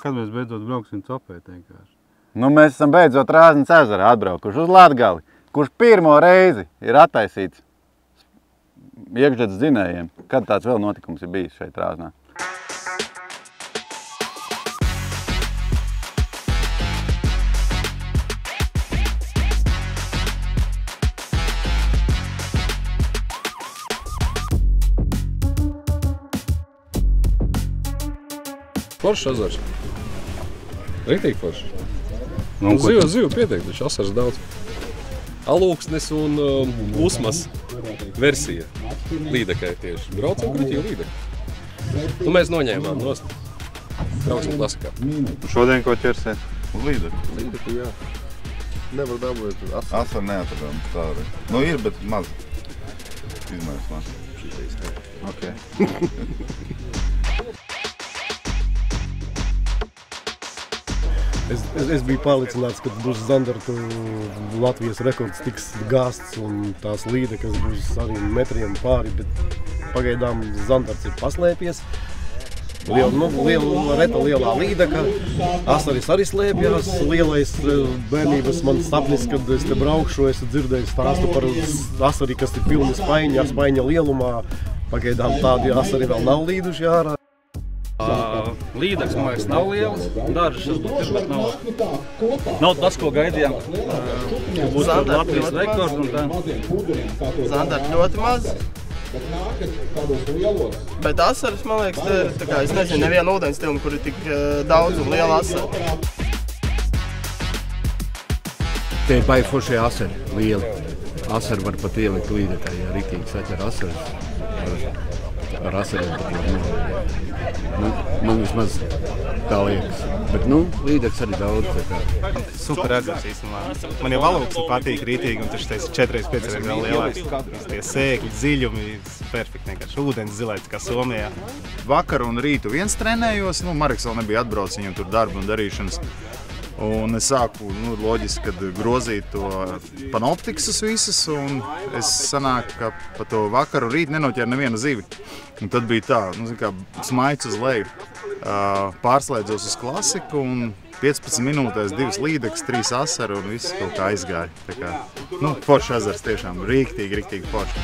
Kad mēs beidzot brauksim copēt vienkārši? Nu, mēs esam beidzot Rāznas ezerā atbraukuši uz Latgali, kurš pirmo reizi ir attaisīts iekšzemes dzinējiem. Kad tāds vēl notikums ir bijis šeit Rāznā? Foršs ezers. Riktīgi foršs. Nu, Zivu pietiek, taču asars daudz. Alūksnes un Usmas versija. Līdekai tieši. Braucam kruķī līdeki. Nu, mēs noņēmām nost. Brauksim klasikā. Šodien ko ķersies? Uz līdeku. Līdeku, jā. Nevar dabūt asaru. Asaru neatradām tādu. Nu, ir, bet maz. Izmērs maz. Ok. Es biju pārliecināts, ka būs Zandarta Latvijas rekords tiks gāsts un tās līdekas būs arī metriem pāri, bet pagaidām Zandarts ir paslēpies. Reta lielā līdeka, asaris arī slēpjās. Lielais bērnības man sapnis, kad es te braukšu, esmu dzirdējis stāstu par asari, kas ir pilni spaiņa lielumā. Pagaidām tādi asari vēl nav līduši ārā. Līdeks, man liekas, nav lielas, dažas būs, bet nav tas, ko gaidījām. Būs Latvijas rekords un tā. Zandarts ļoti maz. Bet asaras, man liekas, ir, tā kā, es nezinu, nevienu ūdens tilmu, kur ir tik daudz un liela asara. Te ir baigi foršie asari, lieli. Asari var pat ielikt līdekā, ja riktīgi saķer asaras. Ar asariem pat man vismaz tā liekas. Bet, līdeks arī daudz. Super ezers īstenībā. Man jau Alūksne patīk rītīgi, un taču tas 4x5 ir vēl lielāks. Tie sēkļi, dziļumi, perfekti vienkārši. Ūdens zilais, kā Somijā. Vakar un rītu viens trenējos, Mareks vēl nebija atbrauc, viņam tur darba un darīšanas. Un es sāku, loģiski, kad grozīt to panoptiksus visas, un es sanāku, ka pa to vakaru rīt nenoķēru nevienu zivi. Un tad bija tā, kā smaids uz leju. Pārslēdzos uz klasiku, un 15 minūtēs 2 līdekas, 3 asaru, un viss kaut kā aizgāja. Tā kā, foršs ezers tiešām, riktīgi foršs.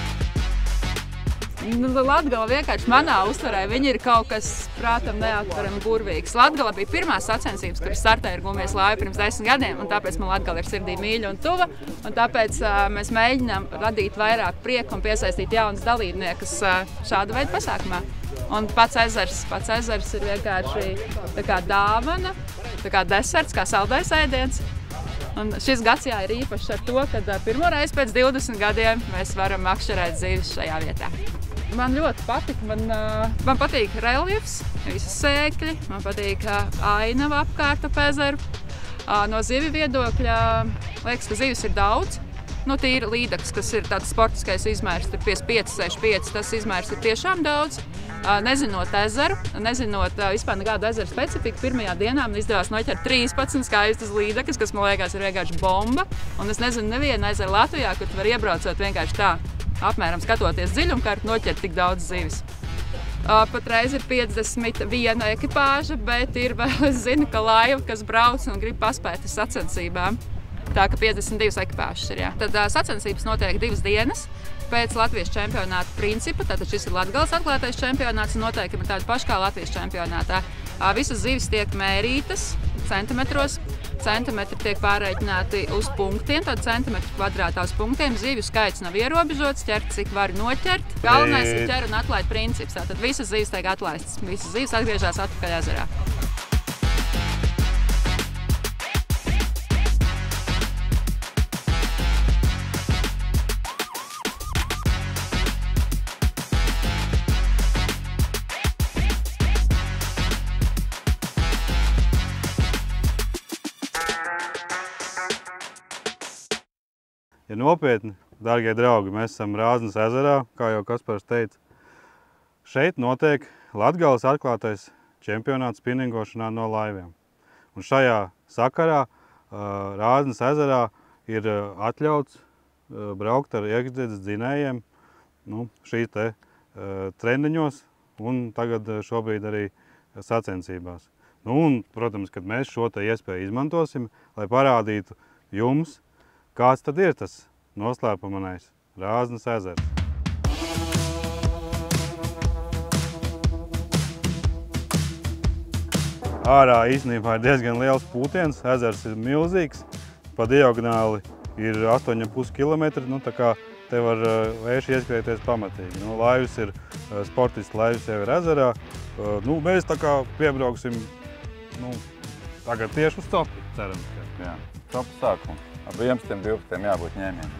Latgala vienkārši manā uztverē, viņi ir kaut kas, prātam, neatverami burvīgs. Latgala bija pirmā sacensības, kuras startēja ar Gumijas laivu pirms 10 gadiem, un tāpēc man Latgala ir sirdī mīļa un tuva, un tāpēc mēs mēģinām radīt vairāk prieku un piesaistīt jaunas dalībniekus šāda veida pasākumā. Un pats ezers ir vienkārši tā kā dāvana, tā kā deserts, kā saldais ēdiens. Un šis gads ir īpašs ar to, ka pirmo reizi pēc 20 gadiem mēs varam makšķerēt zivis šajā vietā. Man ļoti patika, man patīk reljefs, visas sēkļi, man patīk ainava apkārt ap ezeru. No zivju viedokļa liekas, ka zivis ir daudz. Tīri līdeks, kas ir tāds sportiskais izmērs, ir 55, 65, tas izmērs ir tiešām daudz. Nezinot ezeru, nezinot vispār nekādu ezeru specifiku, pirmajā dienā man izdevās noķert 13 skaistas līdekas, kas man liekas ir vienkārši bomba. Un es nezinu nevienu ezeru Latvijā, kur tu var iebraucot vienkārši tā, apmēram skatoties dziļumkārt, noķert tik daudz zivis. Patreiz ir 51 ekipāža, bet ir vēl, es zinu, ka laiva, kas brauc un grib paspēt uz sacensībām. Tā ka 52 ekipāžas ir, jā. Tad sacensības notiek 2 dienas pēc Latvijas čempionāta principa. Tātad šis ir Latgales atklātais čempionāts un noteikumi ir tādi paši kā Latvijas čempionātā. Visas zivis tiek mērītas centimetros. Centimetri tiek pārreikināti uz punktiem, tad centimetru kvadrātā uz punktiem. Zivju skaits nav ierobežots, ķert cik var noķert. Galvenais ir ķer un atlaid princips. Tātad visas zivis tiek atlaistas. Visas zivis atgriežas atpakaļ ezerā. Ja nopietni, dārgie draugi, mēs esam Rāznas ezerā, kā jau Kaspars teica. Šeit notiek Latgales atklātais čempionāts spinningošanā no laiviem. Un šajā sakarā Rāznas ezerā ir atļauts braukt ar iekšzemes dzinējiem šīs te treniņos un tagad šobrīd arī sacensībās. Nu, un, protams, kad mēs šo te iespēju izmantosim, lai parādītu jums, kāds tad ir tas noslēpumanais Rāznas ezers. Ārā īstenībā ir diezgan liels pūtiens, ezers ir milzīgs, pa diagonāli ir 8,5 km, nu tā kā te var vējš ieskrieties pamatīgi. Nu, laivs ir, sportists laivs jau ir ezerā, nu, mēs tā kā piebrauksim, nu, tagad tieši uz topu, cerams. Jā, topu sākumu. Ap 11-12 jābūt ņēmiem.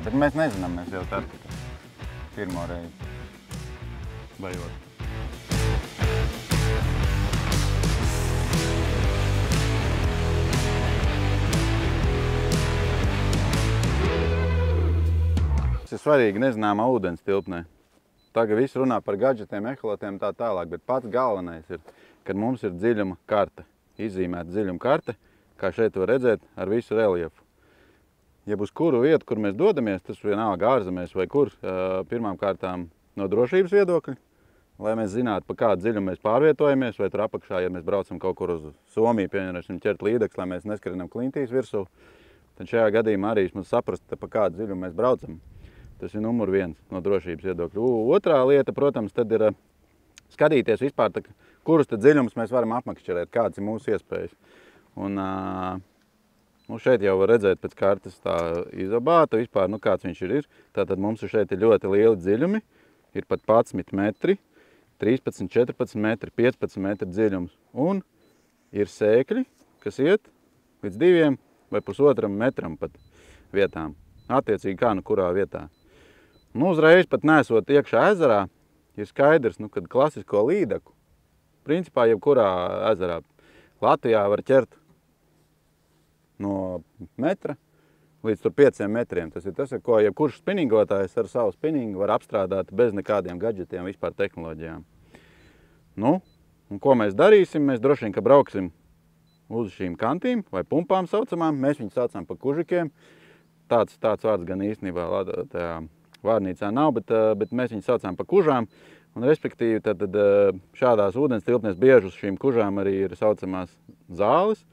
Bet mēs nezinām, mēs jau tad pirmo reizi. Bajot. Tas ir svarīgi nezināmā ūdens tilpnē. Tagad viss runā par gadžetiem, eholotiem tā tālāk, bet pats galvenais ir, kad mums ir dziļuma karte, izzīmēta dziļuma karte, kā šeit var redzēt ar visu reliefu. Ja uz kuru vietu, kur mēs dodamies, tas vienalga ārzemēs vai kur, pirmām kārtām no drošības viedokļa, lai mēs zinātu, pa kādu dziļumu mēs pārvietojamies, vai tur apakšā, ja mēs braucam kaut kur uz Somiju, piemēram, ķert līdeks, lai mēs neskrinam klintīs virsū, tad šajā gadījumā arī mums saprast, pa kādu dziļumu mēs braucam. Tas ir numur 1 no drošības viedokļa. Otrā lieta, protams, tad ir skatīties vispār, kurus tad dziļumus mēs varam apmakšķerēt, kādas ir mūsu iespējas. Un šeit jau var redzēt pēc kartes tā izobāta, vispār, nu kāds viņš ir. Tātad mums šeit ir ļoti lieli dziļumi, ir pat 11 metri, 13, 14 metri, 15 metri dziļums. Un ir sēkļi, kas iet līdz 2 vai 1,5 metram pat vietām. Attiecīgi kā nu kurā vietā. Nu, uzreiz pat nesot iekšā ezerā, ir skaidrs, nu, kad klasisko līdeku, principā jebkurā ezerā, Latvijā var ķert no metra līdz 5 metriem. Tas ir tas, ko jebkurš spinningotājs ar savu spinningu var apstrādāt bez nekādiem gadžetiem, vispār tehnoloģijām. Nu, un ko mēs darīsim? Mēs droši vien, ka brauksim uz šīm kantīm vai pumpām saucamām. Mēs viņus saucam pa kužikiem. Tāds vārds gan īstenībā tajā vārnīcā nav, bet mēs viņus saucām pa kužām. Un, respektīvi, tad šādās ūdens tilpnēs bieži uz šīm kužām arī ir saucamās zāles.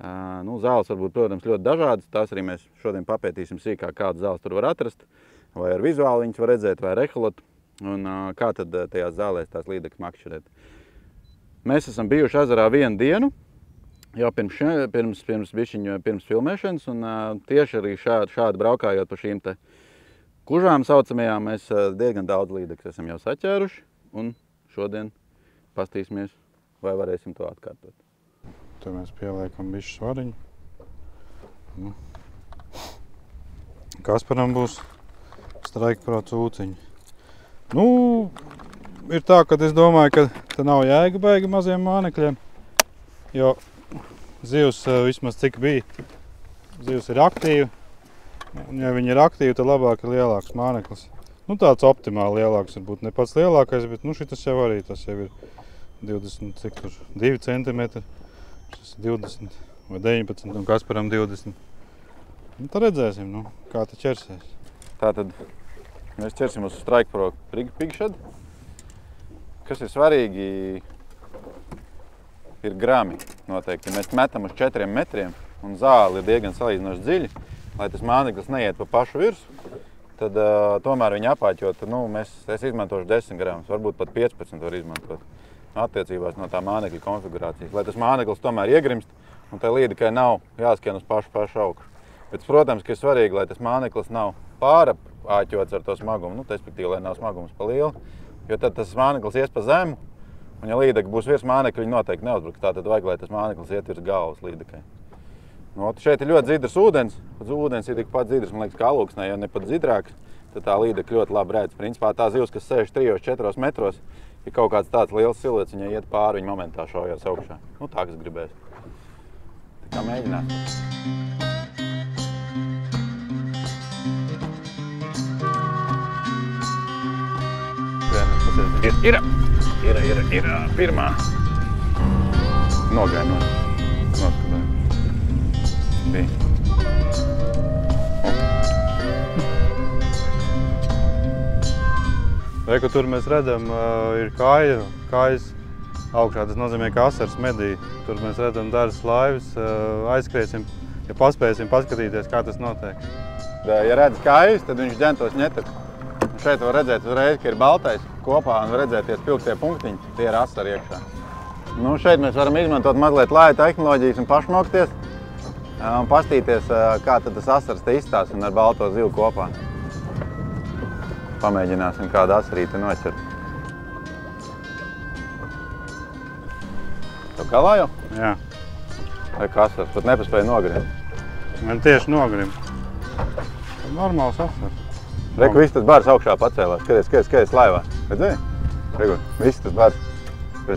Nu, zāles var būt, protams, ļoti dažādas. Tās arī mēs šodien papētīsim sīkāk, kādas zāles tur var atrast. Vai ar vizuāli viņas var redzēt, vai ar eholotu. Un kā tad tajās zālēs tās līdekas makšķerēt. Mēs esam bijuši ezerā 1 dienu. Jau pirms filmēšanas, un tieši arī šādi braukājot pa šīm te kužām saucamajām, mēs diezgan daudz līdekas esam jau saķēruši, un šodien pastīsimies, vai varēsim to atkārtot. Te mēs pieliekam bišķi svariņu. Nu. Kasparam būs Strike Pro cūciņi. Nu, ir tā, ka es domāju, ka te nav jēga baigi maziem mānekļiem, jo zivs vismaz cik bija, zivs ir aktīva, un ja viņi ir aktīvi, tad labāk ir lielāks māneklis. Nu tāds optimāli lielāks, varbūt ne pats lielākais, bet nu šitas jau arī, tas jau ir 20, cik tur, 2 centimetri, šis 20 vai 19 un Kasparam 20. Nu tad redzēsim, nu, kā te ķersies. Tātad mēs ķersim uz Strike Pro pigšad. Kas ir svarīgi, ir grami noteikti. Mēs metam uz 4 metriem un zāli ir diezgan salīdzinoši dziļi, lai tas māneklis neiet pa pašu virsu, tad tomēr viņu apāķot, nu, es izmantošu 10 gramus, varbūt pat 15 var izmantot attiecībās no tā mānekļa konfigurācijas, lai tas māneklis tomēr iegrimst un tai līdekai nav jāskrien uz pašu augšu. Bet, protams, ka ir svarīgi, lai tas māneklis nav pārapāķots ar to smagumu, nu, respektīvi, lai nav smagums pa lielu, jo tad tas māneklis ies pa zemu, un ja līdeka būs virs mānekļa, viņi noteikti neuzbruks. Tātad vajag, lai tas māneklis iet virs galvas līdekai. Nu, šeit ir ļoti dzidrs ūdens. Ūdens ir tikpat dzidrs, man liekas, kā alūksnē, ja ne pat dzidrāks, tad tā līdeka ļoti labi redz. Principā tā zivs, kas sēž 3-4 metros, ja kaut kāds tāds liels siluets, viņa iet pāri, viņa momentā šaujās augšā. Nu, tā, kas gribēs. Tā kā mēģināt. Ir pirmā. Nogāja noskatājā. Bija. Reku tur mēs redzam, ir kājas augšā. Tas nozīmē, ka asaras medī. Tur mēs redzam dažas laivas, aizskriesim, ja paspēsim paskatīties, kā tas notiek. Ja redz kājas, tad viņš ģentos ņetek. Šeit var redzēt uzreiz, ka ir baltais kopā un var redzēt tie spilgtie punktiņi, tie ir asari iekšā. Nu, šeit mēs varam izmantot mazliet lāja tehnoloģijas un pašmokties un pastīties, kā tad tas asars te izstās un ar balto zilu kopā. Pamēģināsim kādu asarīti noķert. Tev galā jau? Jā. Vai kā asars? Pat nepaspēja nogrimt. Man tieši nogrimt. Normāls asars. Reku, viss tas bars augšā pacēlās. Skaties laivā. Redzēji? Reku, viss tas bars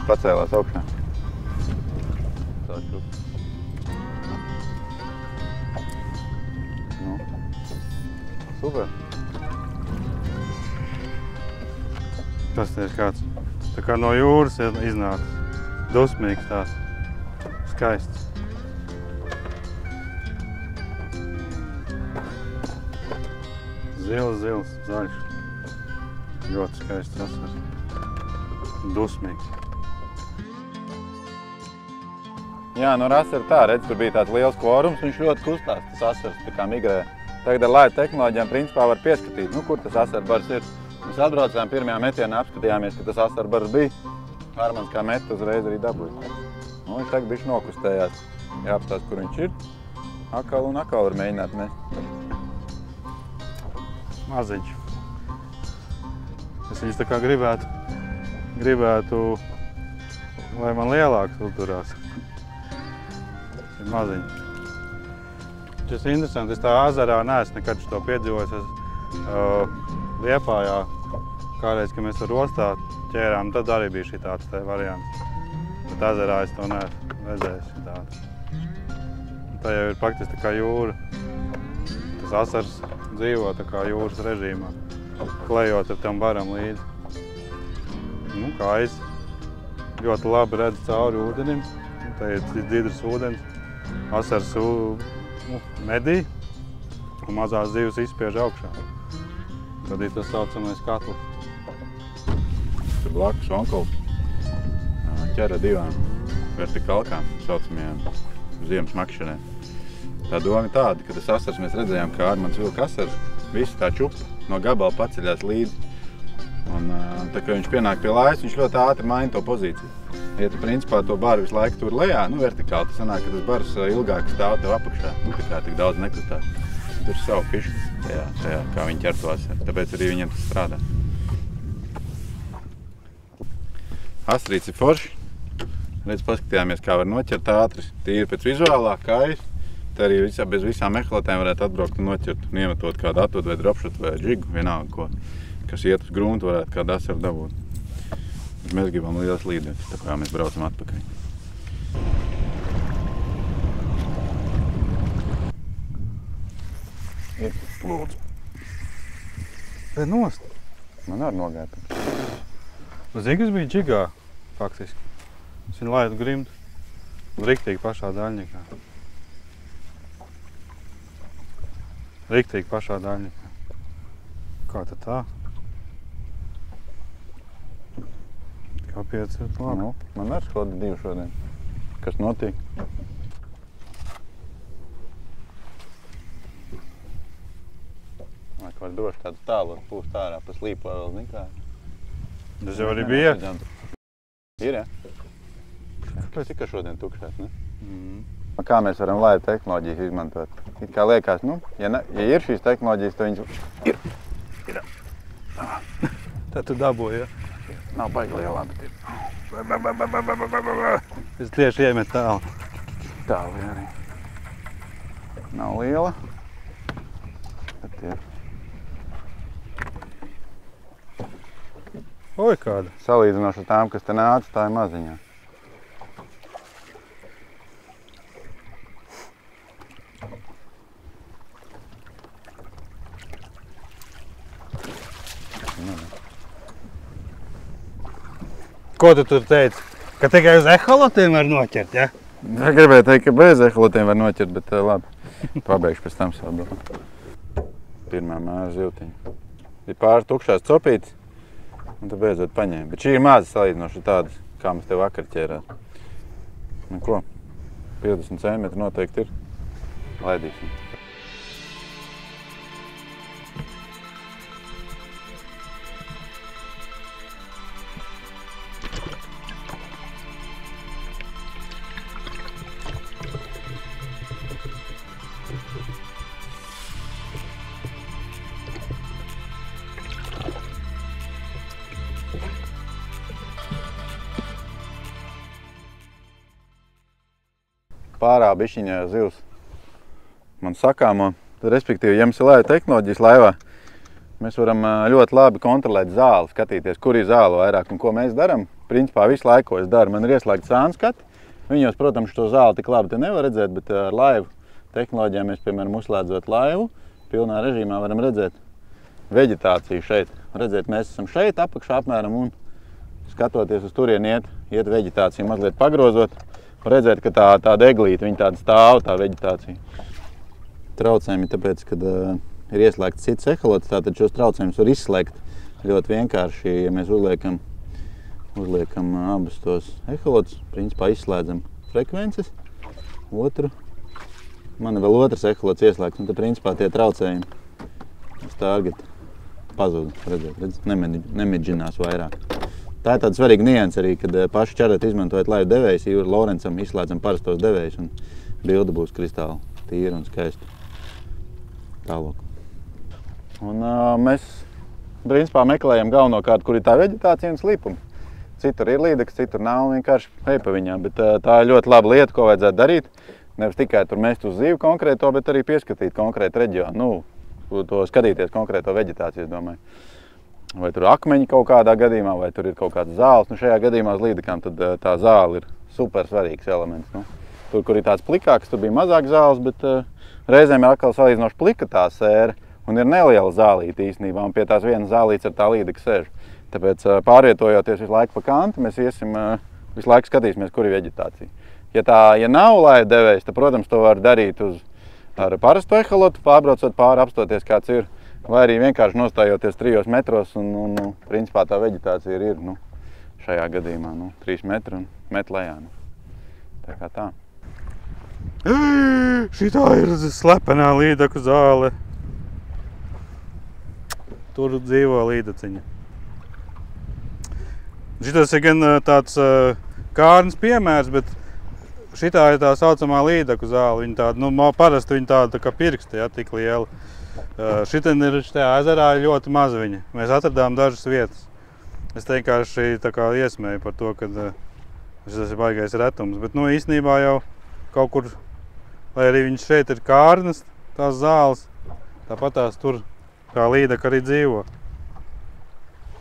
pacēlās augšā. Nu. Super. Tas ir kāds. Tā kā no jūras iznāca. Dusmīgs tās. Skaists. Zils, zaļš. Ļoti skaists asars. Dusmīgs. Jā, no rasa ir tā, redz, tur bija tāds liels kvorums, viņš ļoti kustās, tas asars tā kā migrē. Tagad ar lāja tehnoloģijām principā var pieskatīt, nu, kur tas asarbars ir. Mēs atbraucām pirmajā metienā, apskatījāmies, ka tas asarbars bija. Armans kā met uzreiz arī dabūja. Nu, viņš tagad bišķi nokustējās. Jāapstās, kur viņš ir. Akal un akal var mēģināt mest. Maziņš. Es viņus tā kā gribētu, lai man lielāks uzturās. Ir maziņš. Tas ir interesanti. Es tā ezerā neesmu nekad šo piedzīvojis. Es Liepājā kādreiz, kad mēs ar ostā ķērām, tad arī bija šī tāds variants. Bet ezerā es to neesmu redzējis šitādu. Tā jau ir praktiski tā kā jūra. Tas asars dzīvo tā kā jūras režīmā, klejot ar tam baram līdzi. Nu, kājas ļoti labi redz cauri ūdenim. Tā ir dzidrs ūdens. Asars medī un mazās zivs izspiež augšā. Tad ir tas saucamais katls. Tur blakus onkuls ķera divām vertikalkām, saucamajām ziemas makšķerēm. Tā doma ir tāda, ka tas asars mēs redzējām, kā Armans vilka asars, visu tā čupa no gabala paceļās līdzi. Un tā, kad viņš pienāk pie lājas, viņš ļoti ātri maina to pozīciju. Ja tu principā to baru visu laiku tur lejā, nu vertikāli, tas sanāk, ka tas bars ilgāk stāv tev apakšā. Nu, tā kā tik daudz nekustās. Tur savu fišku tajā, kā viņi ķer to asaru. Tāpēc arī viņiem tas strādā. Asarīts ir forši. Redz, paskatījāmies, kā var noķert ātri. Tīri pēc vizuālā kājas. Te arī bez visām mehlatēm varētu atbraukt un noķert un iemetot kādu atvedu vai dropšotu vai džigu, vienalga ko, kas iet uz gruntu, varētu kādu asaru dabūt. Bet mēs gribam liels līdietis, tā kā mēs braucam atpakaļ. Ir lūdzu. Vai nost? Man arī nogāja. Zini, kas bija džigā, faktiski. Es viņu laidu grimtu. Riktīgi pašā daļņikā. Riktīgi pašā daļņikā. Kā tad tā? Kāpēc ir labi? Nu, man arī skodi 2 šodien. Kas notiek? Vai var droši tādu tālu pūst ārā pa slīpo vēl nekā? Tas jau arī bija. Ir, ja? Kāpēc tikai šodien tukšās, ne? Kā mēs varam lāja tehnoloģijas izmantot? It kā liekas, nu, ja ir šīs tehnoloģijas, tad viņas ir. Tā tu dabūji, ja? Nav baigi lielā, bet ir. Es tieši iemet tālu. Tālu arī. Nav liela, bet ir. Oi, kāda. Salīdzinoši ar tām, kas te nāca, tā ir maziņā. Ko tu tur teici? Ka tikai uz eholotiem var noķert, ja? Es gribēju teikt, ka bez eholotiem var noķert, bet labi. Pabeigšu pēc tam savu domu. Pirmā māza zivtiņa. Ir pāri tukšās copītes, un tad beidzot paņēma. Bet šī ir maza salīdzinoši tādas, kā mēs tev vakar ķērāt. Nu ko, 50 centimetri noteikti ir. Laidīsim. Pārā bišķiņā zivs man sakāmo. Respektīvi, ja mums ir laiva tehnoloģijas laivā, mēs varam ļoti labi kontrolēt zāli, skatīties, kur ir zāle vairāk un ko mēs daram. Principā visu laiku, ko es daru, man ir ieslēgts sānu skati. Viņos, protams, šo zāli tik labi te nevar redzēt, bet ar laivu tehnoloģijām mēs, piemēram, uzslēdzot laivu, pilnā režīmā varam redzēt veģetāciju šeit. Redzēt, mēs esam šeit apakšā apmēram un skatoties uz turieni iet veģetāciju mazliet pagrozot. Redzēt, ka tā deglīte, viņa tāda stāv, tā veģetācija. Traucējumi, tāpēc, kad ir ieslēgts cits eholots, tātad šos traucējumus var izslēgt ļoti vienkārši, ja mēs uzliekam abus tos eholotus, principā izslēdzam frekvences, man ir vēl otrs eholots ieslēgts, un tad principā tie traucējumi uz target pazūd, redzēt, nemedžinās vairāk. Tā ir tāda svarīga nianse arī, kad paši ķerat izmantojot laivu devējus, Ivara Lorencam izslēdzam parastos devējus un bilde būs kristāli tīra un skaista. Tālāk. Un mēs principā meklējam galvenokārt, kur ir tā veģetācija un slīpumi. Citur ir līdeks, citur nav, vienkārši ej pa viņām, bet tā ir ļoti laba lieta, ko vajadzētu darīt. Nevis tikai tur mest uz zivu konkrēto, bet arī pieskatīt konkrētu reģionu, to skatīties konkrēto veģetāciju, es domāju. Vai tur akmeņi kaut kādā gadījumā, vai tur ir kaut kāds zāles. Šajā gadījumā uz līdekām tad tā zāle ir super svarīgs elements. Tur, kur ir tāds plikāks, tur bija mazāk zāles, bet reizēm ir atkal salīdzinoši plika tā sēra un ir neliela zālīte īstenībā, un pie tās vienas zālītes ar tā līdeka sēž. Tāpēc pārvietojoties visu laiku pa kantu, mēs visu laiku skatīsimies, kur ir veģetācija. Ja nav laiva devējs, tad, protams, to var darīt ar parastu eholotu, pārbraucot pāri, apstoties kāds ir. Vai arī vienkārši nostājoties 3 metros un principā tā veģetācija ir šajā gadījumā 3 metri un met lejā. Tā kā tā. Šitā ir slepenā līdeku zāle. Tur dzīvo līdeciņa. Šitas ir gan tāds kārnas piemērs, bet šitā ir tā saucamā līdeku zāle. Viņa tāda, parasti viņa tāda kā pirksti, tik liela. Šitien ir šajā ezerā ļoti maza viņa. Mēs atradām dažas vietas. Es vienkārši tā kā iesmēju par to, ka šis ir baigais retums. Bet īstenībā jau kaut kur, lai arī viņš šeit ir kārnas, tās zāles, tāpat tās tur kā līdeka arī dzīvo.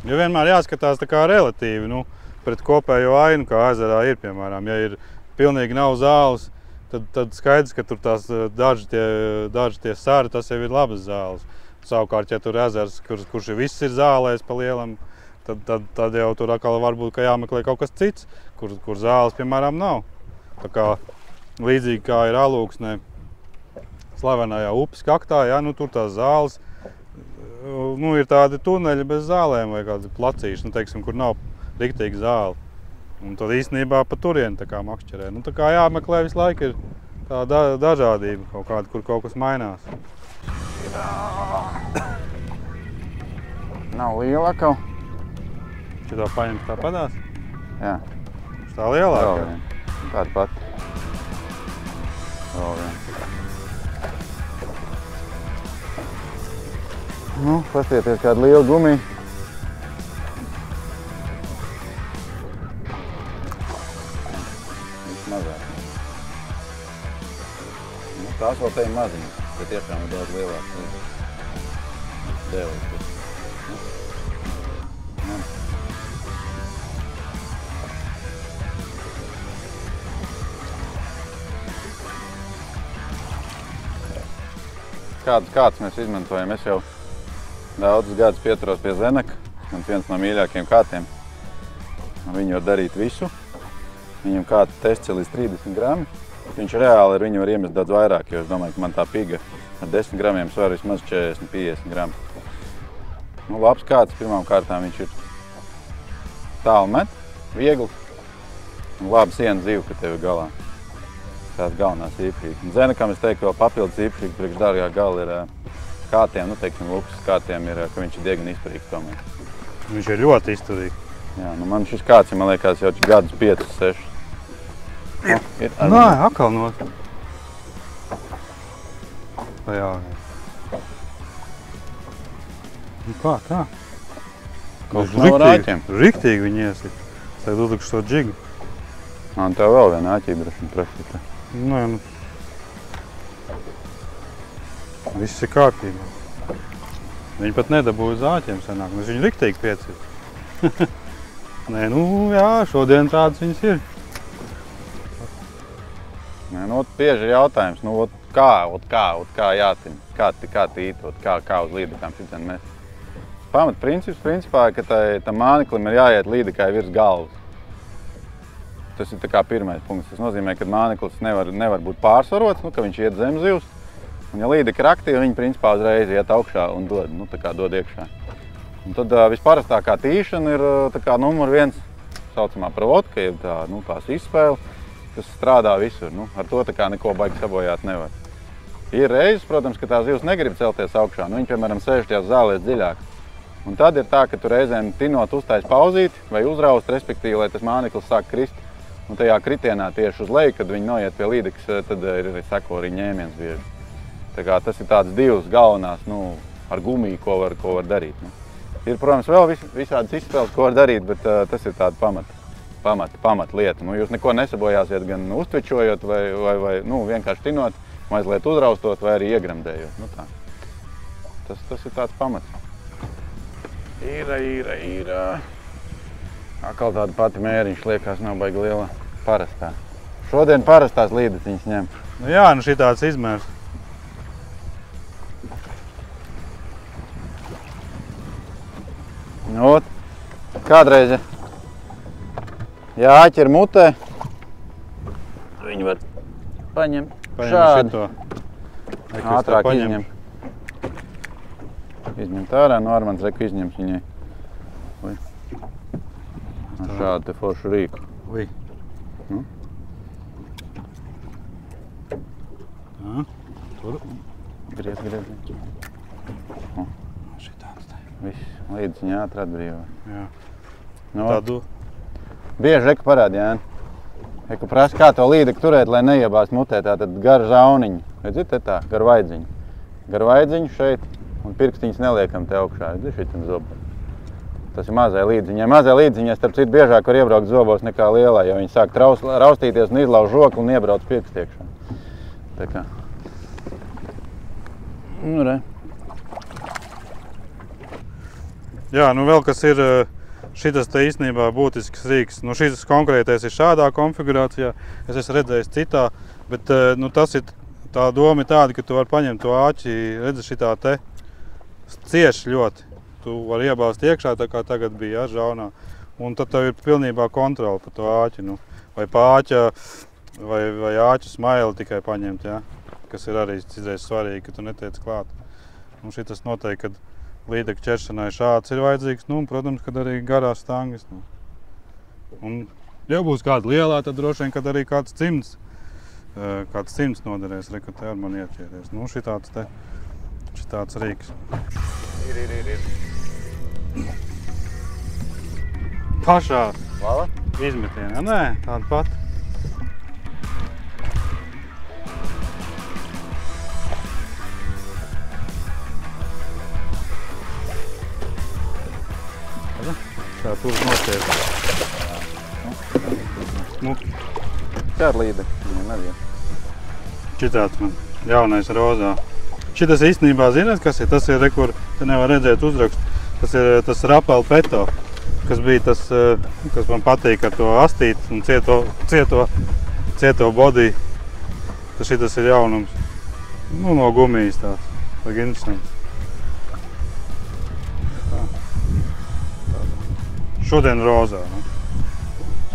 Jo vienmēr jāskatās tā kā relatīvi, pret kopējo ainu, kā ezerā ir, piemēram. Ja ir pilnīgi nav zāles, tad skaidrs, ka tur tās daži tie sāri, tas jau ir labas zāles. Savukārt, ja tur ezers, kurš viss ir zālēs pa lielam, tad jau tur atkal varbūt jāmeklē kaut kas cits, kur zāles, piemēram, nav. Tā kā līdzīgi kā ir Alūksnē, slavenajā upes kaktā, tur tās zāles, ir tādi tuneļi bez zālēm vai kādi placīši, teiksim, kur nav riktīgi zāle. Un tad īstenībā pa turieni tā kā makšķerē. Tā kā jāmeklē visu laiku ir tā dažādība kaut kāda, kur kaut kas mainās. Nav lielāka. Šitā paņems tā padās? Jā. Tā lielāka? Tāda pat. Vēl vien. Pastieties kādu lielu gumiju. Tās vēl te ir maziņas, bet tiešām ir daudz lielākas. Dēlītas. Kāds mēs izmantojam? Es jau daudzus gadus pieturos pie Zeneka. Man viens no mīļākajiem kātiem. Viņi var darīt visu. Viņam kāta tests ir līdz 30 grami. Viņš reāli ar viņu var iemest daudz vairāk, jo es domāju, ka man tā piga ar 10 gramiem svar vismaz 40–50 gramus. Labs kāds, pirmām kārtām viņš ir tālu met, viegli, Un labi siena ziva, ka tev ir galā. Tās galvenās īpašības. Un Zenekam es teiktu, ka papildus īpašības priekš dārgā gala ir kātiem, nu, teiksim, Lukas kātiem ir, ka viņš ir diezgan izturīgs tomēr. Viņš ir ļoti izturīgs. Jā, nu man šis kāds ir, man liekas, jau gadus 5, 6. Nē, atkal no. Jā. Nu kā tā? Kaut nav ar āķiem. Riktīgi viņi iesit. Es tagad uzlikšu to džigu. Un tev vēl viena āķī droši vien prasīt. Nē, nu. Viss ir kārtībā. Viņi pat nedabūja uz āķiem sanāk. Es viņu riktīgi piecīju. Nē, nu jā, šodien tādas viņas ir. Nē, nu, bieži ir jautājums, nu, kā jātiņ, kā tīt, kā uz līdekām šitien mēs. Pamat princips, principā, ka tam māneklim ir jāiet līdekai virs galvas. Tas ir tā kā pirmais punkts. Tas nozīmē, ka māneklis nevar būt pārsvarots, nu, ka viņš iet zem zivs. Un ja līdeka ir aktīva, viņi principā uzreiz iet augšā un dod, nu, tā kā dod iekšā. Un tad visparastākā tīšana ir tā kā numur 1 saucamā provodka, jeb tā, nu, tās izspēle, kas strādā visur. Nu, ar to tā kā neko baigi sabojāt nevar. Ir reizes, protams, ka tā zivs negrib celties augšā. Nu, viņi, piemēram, sēž tajās zālēs dziļāk. Un tad ir tā, ka tu reizēm tinot uztais pauzīti vai uzraust, respektīvi, lai tas māneklis sāk krist. Un tajā kritienā tieši uz leju, kad viņi noiet pie līdekas, tad ir seko arī ņēmiens bieži. Tā kā tas ir tāds divas galvenās, nu, ar gumiju, ko var darīt. Nu. Ir, protams, vēl visādas izspēles, ko var darīt, bet tas ir tāda pamat lieta. Nu, jūs neko nesabojāsiet gan uztvičojot vai nu, vienkārši tinot, mazliet uzraustot vai arī iegramdējot. Nu, tā. Tas ir tāds pamats. Ir. Atkal tāda pati mēriņš liekas nav baigi liela parastā. Šodien parastās līdeciņas ņem. Nu jā, nu šī tāds izmērs. Nu, kādreiz, ja āķi ir mutē, viņi var paņemt šādi. Ātrāk izņem. Izņemt ārā, no Armands reku izņems viņai. Šādu te foršu rīku. Griez. Viss, līdeciņā ātri atbrīvā. Jā. Nu, bieži reku parādi, Jāni. Reku prasa, kā to līdeku turēt, lai neiebāst mutē, tātad gar žauniņu. Redzi, te tā, gar vaidziņu. Gar vaidziņu šeit, un pirkstiņas neliekam te augšā. Redzi, šitam zobam. Tas ir mazai līdziņai. Mazai līdziņai, starp citu, biežāk var iebraukt zobos nekā lielā, jo viņi sāk raustīties un izlauž žokli un iebrauc pirksti iekšā. Tā kā. Nu, re. Jā, nu vēl kas ir šitas te īstenībā būtisks rīks. Nu šis konkrētais ir šādā konfigurācijā, es esmu redzējis citā, bet nu tas ir, tā doma ir tāda, ka tu vari paņemt to āķi, redzi šitā te cieši ļoti. Tu vari iebāzt iekšā, tā kā tagad bija, ja, žaunā. Un tad tev ir pilnībā kontrola par to āķi, nu. Vai pāķa, vai āķu smaili tikai paņemt, ja, kas ir arī citreiz svarīgi, ka tu netiec klāt. Un šitas noteikti, kad līdeku ķeršanai šāds ir vajadzīgs, nu, un, protams, kad arī garās stangas. Nu. Un, ja būs kāda lielā, tad droši vien, kad arī kāds cimds noderēs, re, ka te ar mani ieķēries. Nu, šitāds rīks. Ir. Pašā izmetienā, nē, tāda pat. Tā tur notiek. Nu. Kāda līdeka? Viņam arī. Šitāds man jaunais rozā. Šitas īstenībā zināt, kas ir? Tas ir, kur te nevar redzēt uzrakstu. Tas ir tas Rapel Peto, kas bija tas, kas man patīk ar to astīt un cieto body. Šitas ir jaunums. Nu, no gumijas tāds. Vajag interesants. Šodien rozā.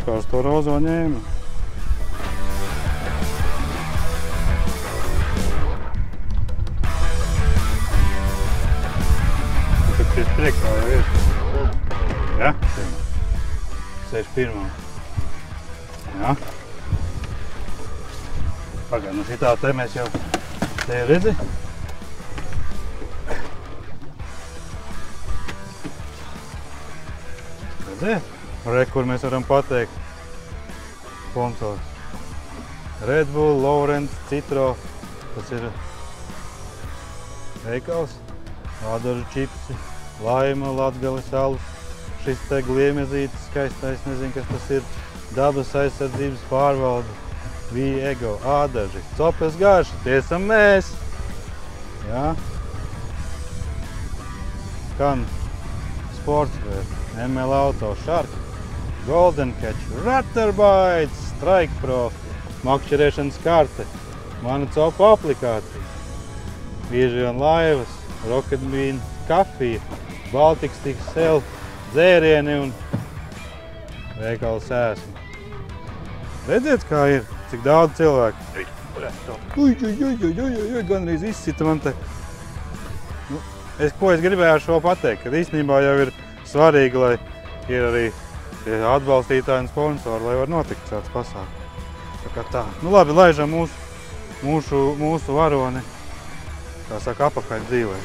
Kāds to rozo ņēma. Tas priekšā jau ir. Ja? 61. Jā. Pagaid, nu šitā te mēs jau te redzi. Redzēt? Re, kur mēs varam pateikt sponsors. Red Bull, Lawrence, Citro, tas ir veikals, ādažu čipsi, Laima, Latgales alus, šis te gliemezītis skaistais, nezinu, kas tas ir, dabas aizsardzības pārvalde, Viego, ādaži, Copes garša, tie esam mēs. Jā. Kan, Sportswear, ML Auto, Shark, Golden Catch, Ratterbites, Strike Pro, makšķerēšanas karte, mana copa aplikācija, Biežion laivas, Rocket Bean, kafija, Baltic Stick Sel, dzērieni un veikala sēsma. Redziet, kā ir, cik daudz cilvēku. Gandrīz izsita man te. Nu, ko es gribēju ar šo pateikt, kad īstenībā jau ir svarīgi, lai ir arī atbalstītāji un sponsori, lai var notikt šāds pasākums. Tā kā tā. Nu labi, laižam mūsu varoni, kā saka, apakaļ dzīvē.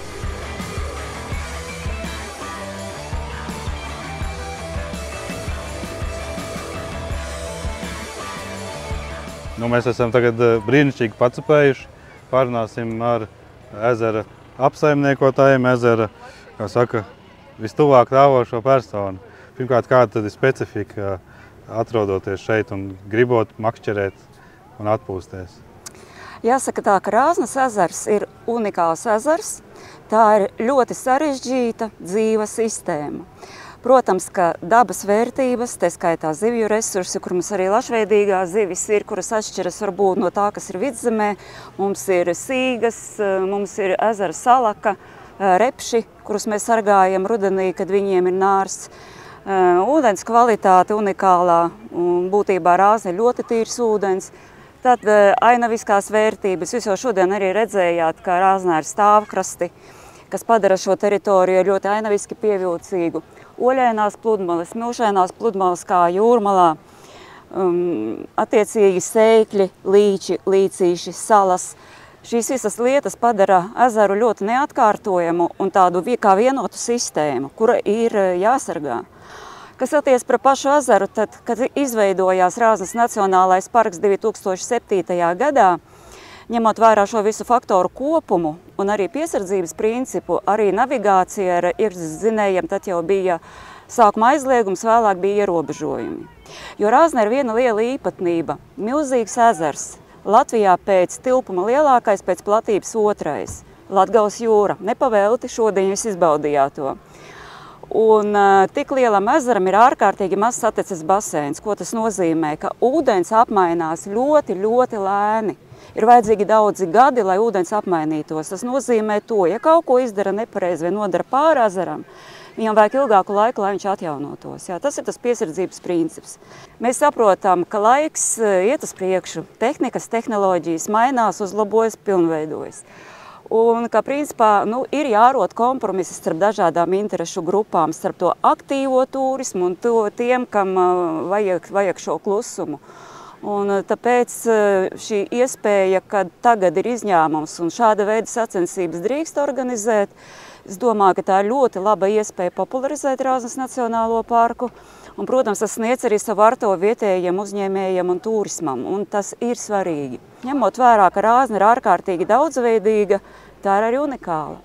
Nu, mēs esam tagad brīnišķīgi pacupējuši, parunāsim ar ezera apsaimniekotājiem, ezera, kā saka, vistuvāk tāvošo personu. Pirmkārt, kāda tad ir specifika atrodoties šeit un gribot makšķerēt un atpūsties? Jāsaka tā, ka Rāznas ezers ir unikāls ezers. Tā ir ļoti sarežģīta dzīva sistēma. Protams, ka dabas vērtības, te skaitā zivju resursi, kur mums arī lašveidīgās zivis ir, kuras atšķiras varbūt no tā, kas ir vidzemē. Mums ir sīgas, mums ir ezera salaka, repši, kurus mēs sargājam rudenī, kad viņiem ir nārs. Ūdens kvalitāte unikālā, un būtībā Rāzne ļoti tīrs ūdens. Tad ainaviskās vērtības, jūs jau šodien arī redzējāt, ka Rāznā ir stāvkrasti, kas padara šo teritoriju ļoti ainaviski pievilcīgu. Oļainās pludmales, milšainās pludmales kā jūrmalā, attiecīgi sēkļi, līči, līcīši, salas. Šīs visas lietas padara ezeru ļoti neatkārtojamu un tādu kā vienotu sistēmu, kura ir jāsargā. Kas attiec par pašu ezeru, tad, kad izveidojās Rāznas Nacionālais parks 2007. gadā, ņemot vērā šo visu faktoru kopumu un arī piesardzības principu, arī navigācija ar iekšzemes tad jau bija sākuma aizliegums, vēlāk bija ierobežojumi. Jo Rāzne ir viena liela īpatnība, milzīgs ezers. Latvijā pēc tilpuma lielākais, pēc platības otrais. Latgales jūra. Nepavēlti šodien jūs izbaudījāt to. Un tik lielam ezeram ir ārkārtīgi mazs sateces baseins. Ko tas nozīmē? Ka ūdens apmainās ļoti, ļoti lēni. Ir vajadzīgi daudzi gadi, lai ūdens apmainītos. Tas nozīmē to, ja kaut ko izdara nepareizi vai nodara pāri ezeram, viņam vajag ilgāku laiku, lai viņš atjaunotos. Jā, tas ir tas piesardzības princips. Mēs saprotam, ka laiks iet uz priekšu, tehnikas, tehnoloģijas mainās, uzlabojas, pilnveidojas. Un ka principā ir jārod kompromisi starp dažādām interešu grupām, starp to aktīvo turismu un tiem, kam vajag šo klusumu. Un tāpēc šī iespēja, kad tagad ir izņēmums un šāda veida sacensības drīkst organizēt, es domāju, ka tā ir ļoti laba iespēja popularizēt Rāznas Nacionālo parku. Un, protams, tas sniedz arī savu ar to vietējiem uzņēmējiem un turismam, un tas ir svarīgi. Ņemot vērā, ka Rāzne ir ārkārtīgi daudzveidīga, tā ir arī unikāla.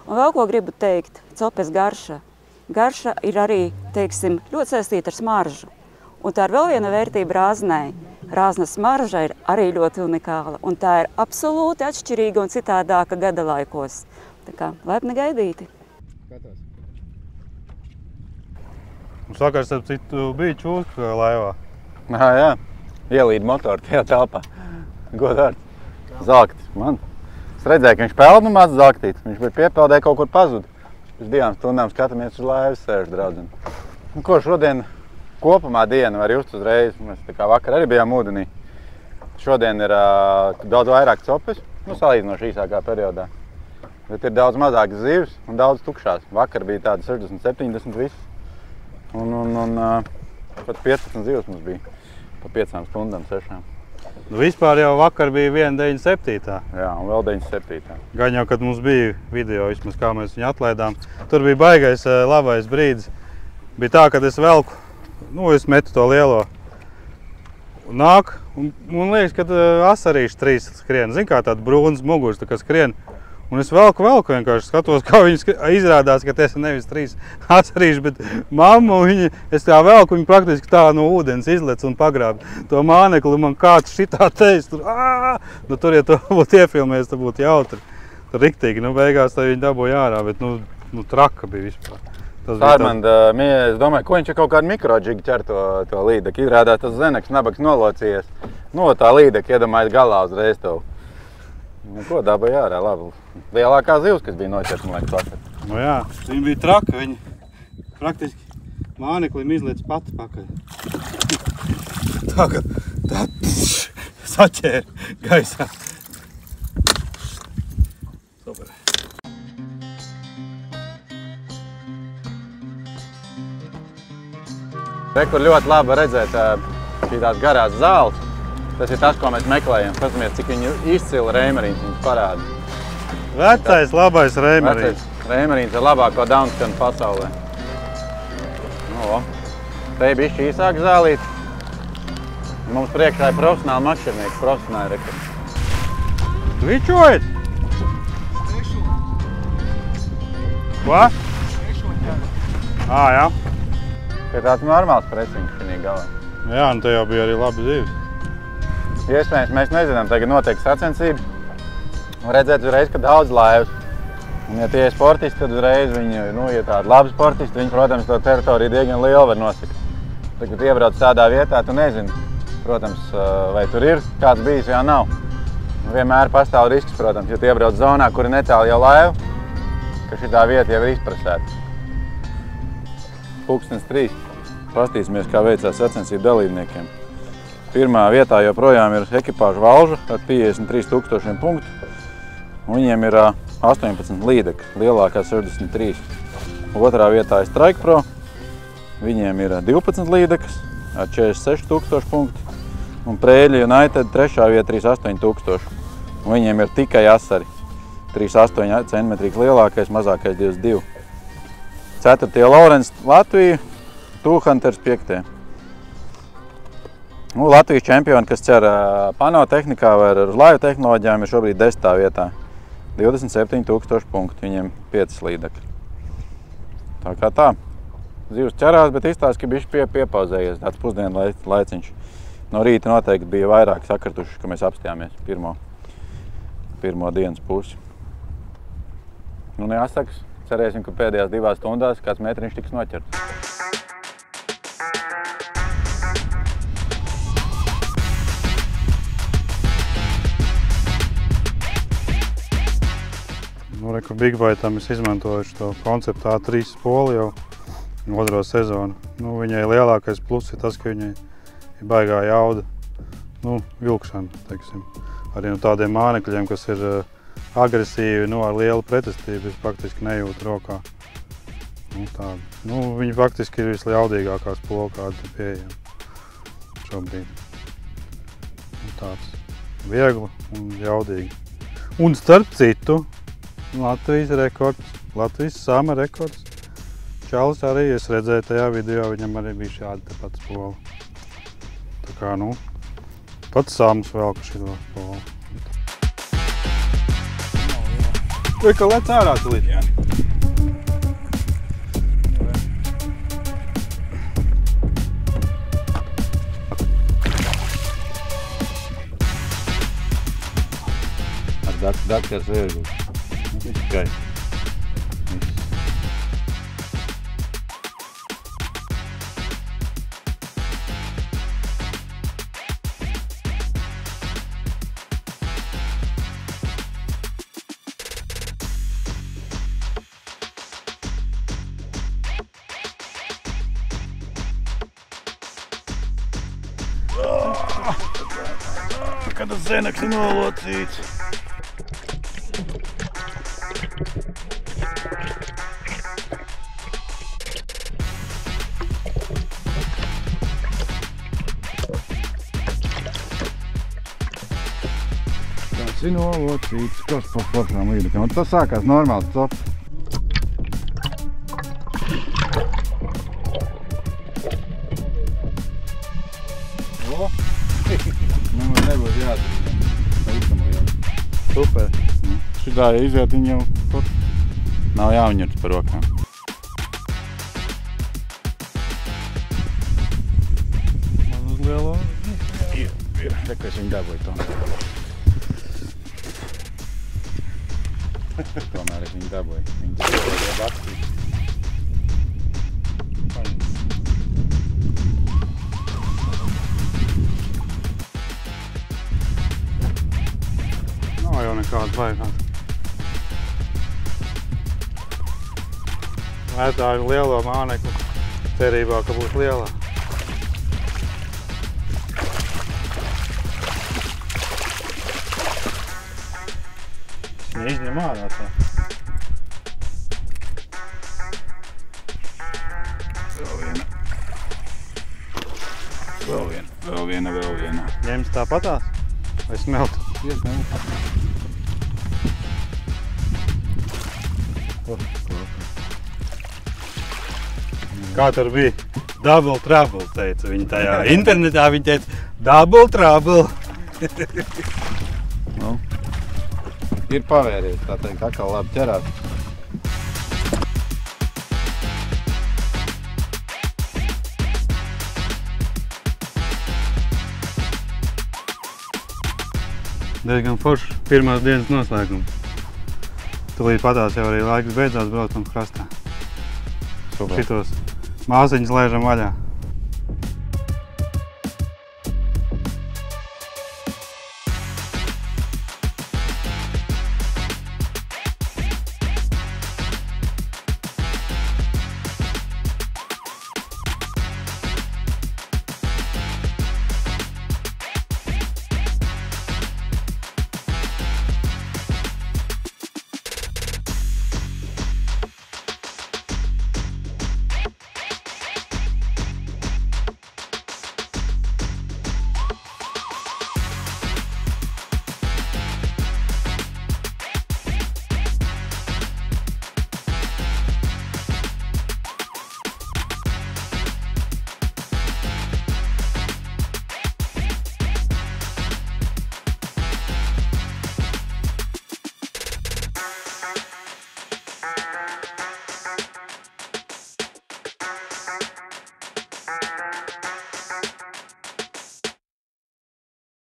Un vēl ko gribu teikt, Copes garša. Garša ir arī, teiksim, ļoti saistīta ar smaržu. Un tā ir vēl viena vērtība Rāznei. Rāznas smarža ir arī ļoti unikāla, un tā ir absolūti atšķirīga un citādāka gada laikos. Tā kā laipni gaidīti. Mums vakar, starp citu, bija čūska laivā. Jā, ielīd motoru tajā telpā. Godārds. Zalktis man. Es redzēju, ka viņš peldu maz zalktīts. Viņš bija piepeldē, kaut kur pazuda. Pēc 2 stundām skatāmies uz laivas sēžu draudzeni. Un ko šodien kopumā diena var just uzreiz. Mēs tā kā vakar arī bijām ūdenī. Šodien ir daudz vairāk copes, salīdzinoši īsākā periodā. Bet ir daudz mazākas zivis un daudz tukšās. Vakar bija tādi 60-70 viss. Un pat 15 zivis mums bija pa pa 5 stundām, 6. Nu, vispār jau vakar bija 1.97. Jā, un vēl 97. Gan jau, kad mums bija video, vismaz kā mēs viņu atlaidām, tur bija baigais labais brīdis. Bija tā, kad es velku, nu, es metu to lielo. Nāk, un man liekas, ka asarīši 3 skrien. Zin kā tāda brūnas muguras, tā kā skrien. Un es velku vienkārši skatos, kā viņi izrādās, ka tas ir nevis 3 asarīši, bet mamma, un es tā velku, viņi praktiski tā no ūdens izlec un pagrāb to mānekli, un man kāds šitā teiks, tur, nu tur, ja to būtu iefilmējis, tad būtu jautri. Tur riktīgi, nu beigās tā viņi dabūja ārā, bet nu traka bija vispār. Sārmand, es domāju, ko viņš kaut kādu mikrodžigu ķer to līdeku. Izrādās tas Zeneks nabaks nolocījies. Nu, tā līdeka iedomājas galā uzreiz tev. Nu, ko dabūja ārā, labi. Lielākā zivs, kas bija noķerta, man liekas, vakar. Nu jā, viņa bija traka, viņa praktiski māneklim izliec pati pakaļ. Tā kā tā saķēra gaisā. Super. Te, kur ļoti labi redzēt šīs garās zāles, tas ir tas, ko mēs meklējam. Paskatāmies, cik viņi izcili reimerīns mums parāda. Vecais, labais reimerīns. Vecais reimerīns ir labāko downskanu pasaulē. Nu, te ir bišķi īsāk zālīt. Mums priekšā ir profesionāli makšķernieki, profesionāli rekord. Vičojat? Ko? Jā. Ir tāds normāls presings šī galā. Jā, un te jau bija arī labi zivis. Iespējams, mēs nezinām, tagad notiek sacensība. Un redzēt uzreiz, ka daudz laivas. Un ja tie ir sportisti, tad uzreiz viņi, ja tādi labi sportisti, viņi, protams, to teritoriju diezgan lielu var nosakt. Tad, kad iebrauc tādā vietā, tu nezini, protams, vai tur ir kāds bijis, vai nav. Vienmēr pastāv risks, protams, ja tu iebrauc zonā, kur ir netāli jau laiva, ka šitā vieta jau ir izprasēta. 3:00. Pastīsimies, kā veicās sacensību dalībniekiem. Pirmā vietā joprojām ir ekipāža Valža ar 53 000 punktu. Viņiem ir 18 līdekļi, lielākā 63. Otrā vietā ir Strike Pro. Viņiem ir 12 līdekļi ar 46 000 punktu. Un Prēļi United trešā vieta 38 000. Un viņiem ir tikai asari. 3,8 cm lielākais, mazākais 22. 4. Laurens Latvija, Tūhunters 5. Latvijas čempioni, kas cer pano tehnikā vai ar laivu tehnoloģijām, ir šobrīd 10. vietā. 27 000 punktu, viņiem 5 līdekļi. Tā kā tā. Zivs ķerās, bet izstāsta, ka bišķi piepauzējies tāds pusdienu laiciņš. No rīta noteikti bija vairāk sakrituši, ka mēs apstājāmies pirmo dienas pusi. Nu, neasakas. Cerēsim, ka pēdējās 2 stundās kāds metriņš tiks noķerts. Nu, reku Big Baitam es izmantojuši to konceptu A3 spoli jau otro sezonu. Nu, viņai lielākais pluss ir tas, ka viņai ir baigā jauda, nu, vilkšana, teiksim. Arī no tādiem mānekļiem, kas ir agresīvi, ar lielu pretestību, es faktiski nejūtu rokā. Viņi faktiski ir visļaudīgākā spola, kāda ir pieejama šobrīd. Tāds viegli un ļaudīgi. Un starp citu, Latvijas rekords, Latvijas sama rekords. Čalis arī, es redzēju tajā video, viņam arī bija šāda tepat spola. Tā kā, pats sams velka šito spolu. Vai ka lec ārā tulīt, Jāni? Ar dakteris viegli. Viss skaisti. Kad tas Zeneks ir nolocīts. Cino locīts, kas pa foršām līdekam. Un tas sākās normāls cops. O! Mums nebūs jādara. Super. Šitā iziet viņi jau kaut nav jāuņirts par rokām. Man uz lielo? Ir. Reku es viņu dabūju tomēr. Tomēr es viņu dabūju. Viņi dabūju aktīvi. Nav jau nekāda baigās. Mētāju lielo mānekli cerībā, ka būs lielā. Izņem ārā tā. Vēl viena. Ņems tāpatās? Vai smelt? Kā tur bija? Double trouble, teica viņa tajā internetā. Viņa teica, double trouble. Nu, ir pavēries, tā teikt, atkal labi ķerās. Diezgan forši pirmās dienas noslēgums. Tūlīt patās jau arī laiks beidzās braucam krastā. Super. Šitos māsiņas laižam vaļā.